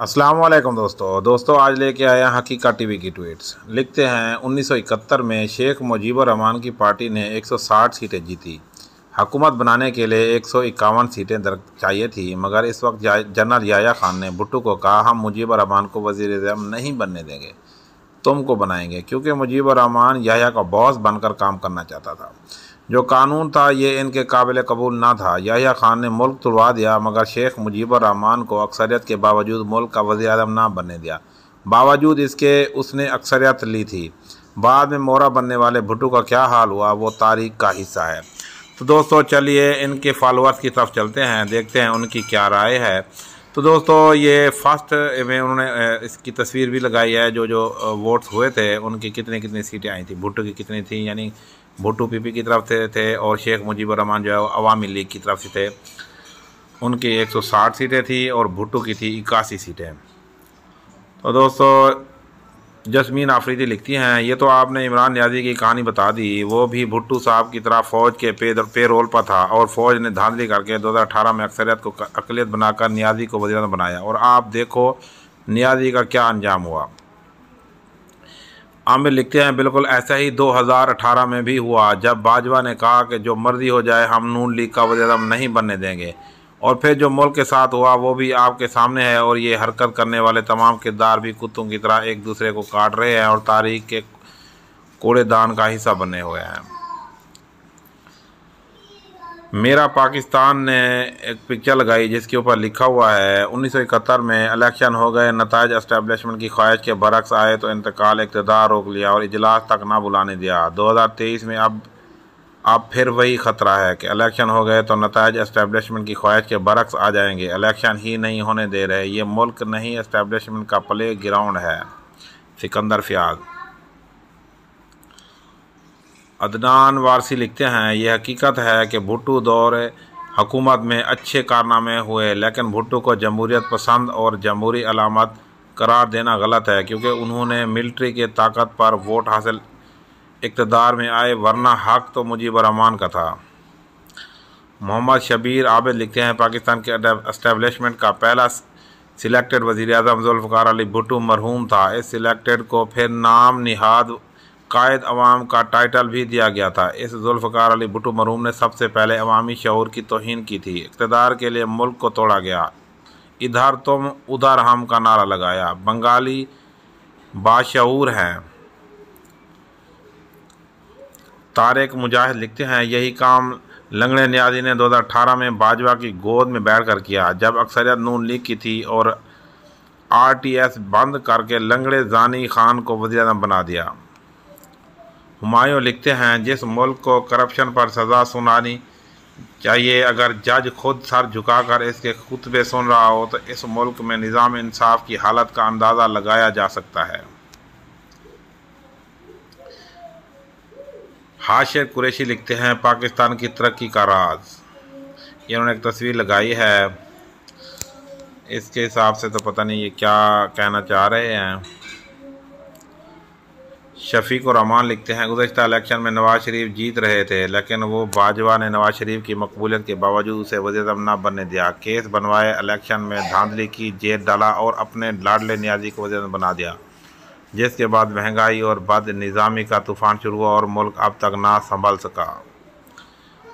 अस्सलाम वालेकुम दोस्तों आज लेके आया हकीकत टीवी की ट्वीट्स। लिखते हैं 1971 में शेख मुजीबुर रहमान की पार्टी ने 160 सीटें जीती। हुकूमत बनाने के लिए 151 सीटें चाहिए थी, मगर इस वक्त जनरल याह्या खान ने भुट्टो को कहा, हम मुजीबुर रहमान को वज़ीर-ए-आज़म नहीं बनने देंगे, तुमको बनाएंगे, क्योंकि मुजीबुर रहमान याह्या का बॉस बनकर काम करना चाहता था। जो कानून था ये इनके काबिल कबूल ना था। याह्या खान ने मुल्क तुड़वा दिया, मगर शेख मुजीबुर रहमान को अक्सरियत के बावजूद मुल्क का वज़ीर-ए-आज़म ना बनने दिया। बावजूद इसके उसने अक्सरियत ली थी। बाद में मोहरा बनने वाले भुट्टो का क्या हाल हुआ वो तारीख का हिस्सा है। तो दोस्तों चलिए इनके फॉलोअर्स की तरफ चलते हैं, देखते हैं उनकी क्या राय है। तो दोस्तों ये फर्स्ट में उन्होंने इसकी तस्वीर भी लगाई है, जो वोट्स हुए थे उनकी कितनी सीटें आई थी, भुट्टो की कितनी थी, यानी भुट्टो पीपी की तरफ से थे और शेख मुजीबुर रहमान जो है अवामी लीग की तरफ से थे। उनकी 160 सीटें थी और भुट्टो की थी 81 सीटें। तो दोस्तों जस्मीन आफरीदी लिखती हैं, ये तो आपने इमरान नियाज़ी की कहानी बता दी। वो भी भुट्टो साहब की तरह फ़ौज के पे रोल पर था और फ़ौज ने धांधली करके 2018 में अक्सरियत को अक़लियत बनाकर नियाज़ी को वज़ीर-ए-आज़म बनाया, और आप देखो नियाज़ी का क्या अंजाम हुआ। आमिर लिखते हैं, बिल्कुल ऐसा ही 2018 में भी हुआ, जब बाजवा ने कहा कि जो मर्जी हो जाए हम नून लीग का वज़ीर-ए-आज़म नहीं बनने देंगे, और फिर जो मुल्क के साथ हुआ वो भी आपके सामने है। और ये हरकत करने वाले तमाम किरदार भी कुत्तों की तरह एक दूसरे को काट रहे हैं और तारीख के कूड़ेदान का हिस्सा बने हुए हैं। मेरा पाकिस्तान ने एक पिक्चर लगाई जिसके ऊपर लिखा हुआ है, 1971 में इलेक्शन हो गए, नताइज एस्टेब्लिशमेंट की ख्वाहिश के बरक्स आए तो इंतकाल इक़्तिदार रोक लिया और इजलास तक ना बुलाने दिया। 2023 में अब फिर वही ख़तरा है कि इलेक्शन हो गए तो नताइज एस्टेब्लिशमेंट की ख्वाहिश के बरक्स आ जाएंगे। इलेक्शन ही नहीं होने दे रहे, ये मुल्क नहीं एस्टेब्लिशमेंट का प्ले ग्राउंड है। सिकंदर फ़याज़। अदनान वारसी लिखते हैं, यह हकीकत है कि भुट्टो दौर हुकूमत में अच्छे कारनामे हुए, लेकिन भुट्टो को जमहूरियत पसंद और जमहूरी अलामत करार देना गलत है, क्योंकि उन्होंने मिलिट्री के ताकत पर वोट हासिल इक़्तिदार में आए, वरना हक़ तो मुजीबुर रहमान का था। मोहम्मद शबीर आबिद लिखते हैं, पाकिस्तान के एस्टेब्लिशमेंट का पहला सिलेक्टेड वज़ीर-ए-आज़म ज़ुल्फ़िकार अली भुट्टो मरहूम था। इस सिलेक्टेड को फिर नाम निहाद कायद अवाम का टाइटल भी दिया गया था। इस ज़ुल्फ़िकार अली भुट्टो मरहूम ने सबसे पहले अवामी शऊर की तौहीन की थी। इक़्तिदार के लिए मुल्क को तोड़ा गया, इधर तुम उधर हम का नारा लगाया। बंगाली बाशऊर हैं। तारिक मुजाहिद लिखते हैं, यही काम लंगड़े नियाज़ी ने 2018 में बाजवा की गोद में बैठ कर किया, जब अक्सरियत नून लीग की थी, और RTS बंद करके लंगड़े जानी खान को वज़ीर-ए-आज़म बना दिया। हुमायूं लिखते हैं, जिस मुल्क को करप्शन पर सज़ा सुनानी चाहिए, अगर जज खुद सर झुकाकर इसके खुतबे सुन रहा हो तो इस मुल्क में निज़ाम इंसाफ की हालत का अंदाज़ा लगाया जा सकता है। हाशिर कुरैशी लिखते हैं, पाकिस्तान की तरक्की का राज। ये उन्होंने एक तस्वीर लगाई है, इसके हिसाब से तो पता नहीं ये क्या कहना चाह रहे हैं। शफीक रहमान लिखते हैं, गुज़श्ता इलेक्शन में नवाज शरीफ जीत रहे थे, लेकिन वो बाजवा ने नवाज शरीफ की मकबूलियत के बावजूद उसे वज़ीर-ए-आज़म न बनने दिया। केस बनवाए, इलेक्शन में धांधली की, जेल डाला और अपने लाडले नियाज़ी को वज़ीर-ए-आज़म बना दिया, जिसके बाद महंगाई और बद निज़ामी का तूफ़ान शुरू हुआ और मुल्क अब तक ना संभल सका।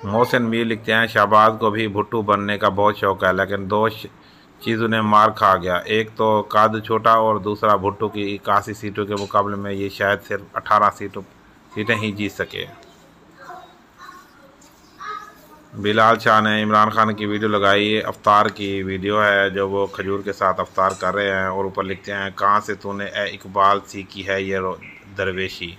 मोहसिन मीर लिखते हैं, शहबाज को भी भुट्टो बनने का बहुत शौक़ है, लेकिन दो चीज़ों ने मार खा गया, एक तो कद छोटा और दूसरा भुट्टो की 81 सीटों के मुकाबले में ये शायद सिर्फ 18 सीटें ही जीत सके। बिलाल शाह ने इमरान खान की वीडियो लगाई, ये अफ्तार की वीडियो है जो वो खजूर के साथ अफ्तार कर रहे हैं, और ऊपर लिखते हैं, कहाँ से तूने ए इकबाल सीखी है ये दरवेशी।